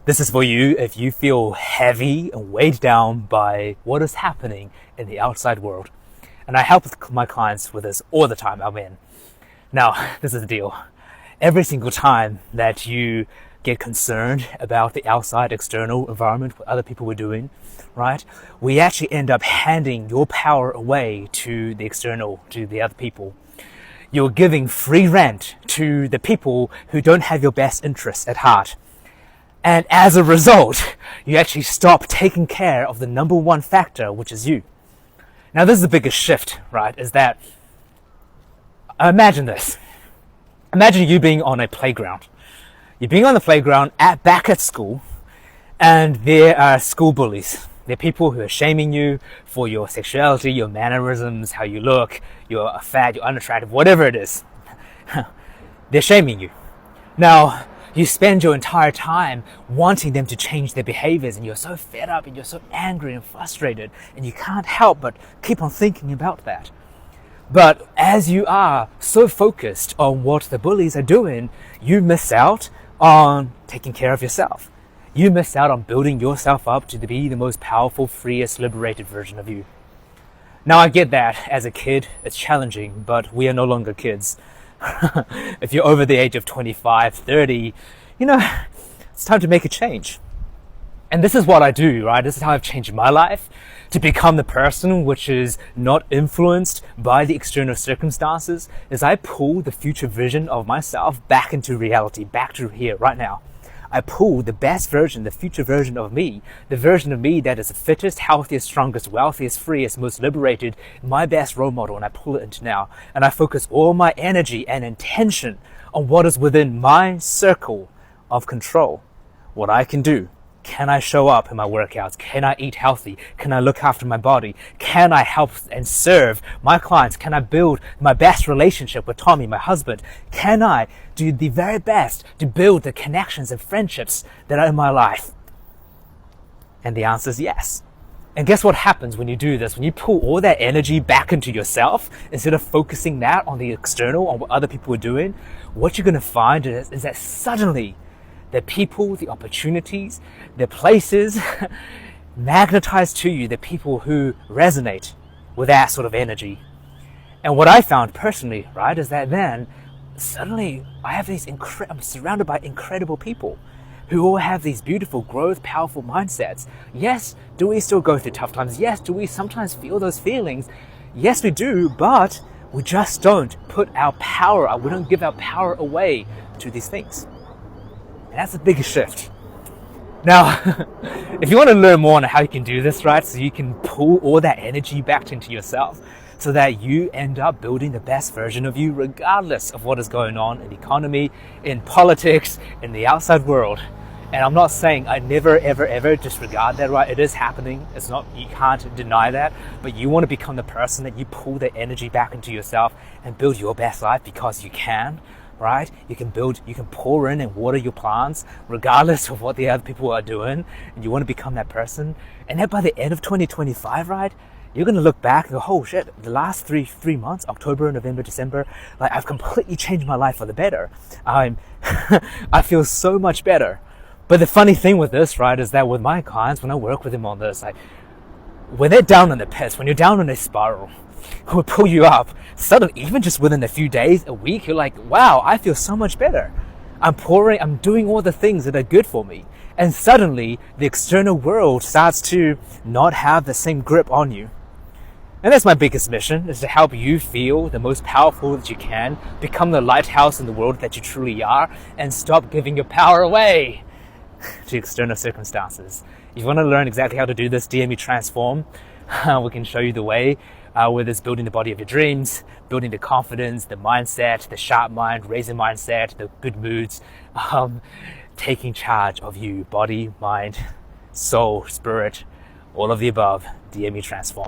This is for you if you feel heavy and weighed down by what is happening in the outside world. And I help my clients with this all the time. Now, this is the deal. Every single time that you get concerned about the outside external environment, what other people are doing, right? We actually end up handing your power away to the external, to the other people. You're giving free rent to the people who don't have your best interests at heart. And as a result, you actually stop taking care of the number one factor, which is you. Now, this is the biggest shift, right? Is that, imagine this. Imagine you being on a playground. You're being on the playground back at school, and there are school bullies. There are people who are shaming you for your sexuality, your mannerisms, how you look, you're fat, you're unattractive, whatever it is. They're shaming you. Now, you spend your entire time wanting them to change their behaviors, and you're so fed up and you're so angry and frustrated, and you can't help but keep on thinking about that. But as you are so focused on what the bullies are doing, you miss out on taking care of yourself. You miss out on building yourself up to be the most powerful, freest, liberated version of you. Now, I get that as a kid, it's challenging, but we are no longer kids. If you're over the age of 25, 30, it's time to make a change. And this is what I do, right? This is how I've changed my life to become the person which is not influenced by the external circumstances, is I pull the future vision of myself back into reality, back to here, right now. I pull the best version, the future version of me, the version of me that is the fittest, healthiest, strongest, wealthiest, freest, most liberated, my best role model, and I pull it into now. And I focus all my energy and intention on what is within my circle of control, what I can do. Can I show up in my workouts? Can I eat healthy? Can I look after my body? Can I help and serve my clients? Can I build my best relationship with Tommy, my husband? Can I do the very best to build the connections and friendships that are in my life? And the answer is yes. And guess what happens when you do this? When you pull all that energy back into yourself, instead of focusing that on the external, on what other people are doing, what you're going to find is that suddenly the people, the opportunities, the places magnetize to you the people who resonate with that sort of energy. And what I found personally, right, is that then suddenly I have I'm surrounded by incredible people who all have these beautiful growth, powerful mindsets. Yes, do we still go through tough times? Yes, do we sometimes feel those feelings? Yes, we do, but we just don't put our power, we don't give our power away to these things. And that's the biggest shift. Now, if you want to learn more on how you can do this, right, so you can pull all that energy back into yourself so that you end up building the best version of you regardless of what is going on in the economy, in politics, in the outside world. And I'm not saying I never, ever, ever disregard that, right? It is happening. It's not, you can't deny that. But you want to become the person that you pull the energy back into yourself and build your best life because you can. Right? You can pour in and water your plants regardless of what the other people are doing, and you want to become that person. And then by the end of 2025, right, you're going to look back and go, oh shit, the last three months, October, November, December, like I've completely changed my life for the better. I feel so much better. But the funny thing with this, right, is that with my clients, when I work with them on this, like when they're down in the pits, when you're down in a spiral, who will pull you up, suddenly, even just within a few days, a week, you're like, wow, I feel so much better. I'm doing all the things that are good for me. And suddenly, the external world starts to not have the same grip on you. And that's my biggest mission, is to help you feel the most powerful that you can, become the lighthouse in the world that you truly are, and stop giving your power away to external circumstances. If you want to learn exactly how to do this, DM me Transform. We can show you the way. Whether it's building the body of your dreams, building the confidence, the mindset, the sharp mind, raising mindset, the good moods, taking charge of you, body, mind, soul, spirit, all of the above. DM me Transform.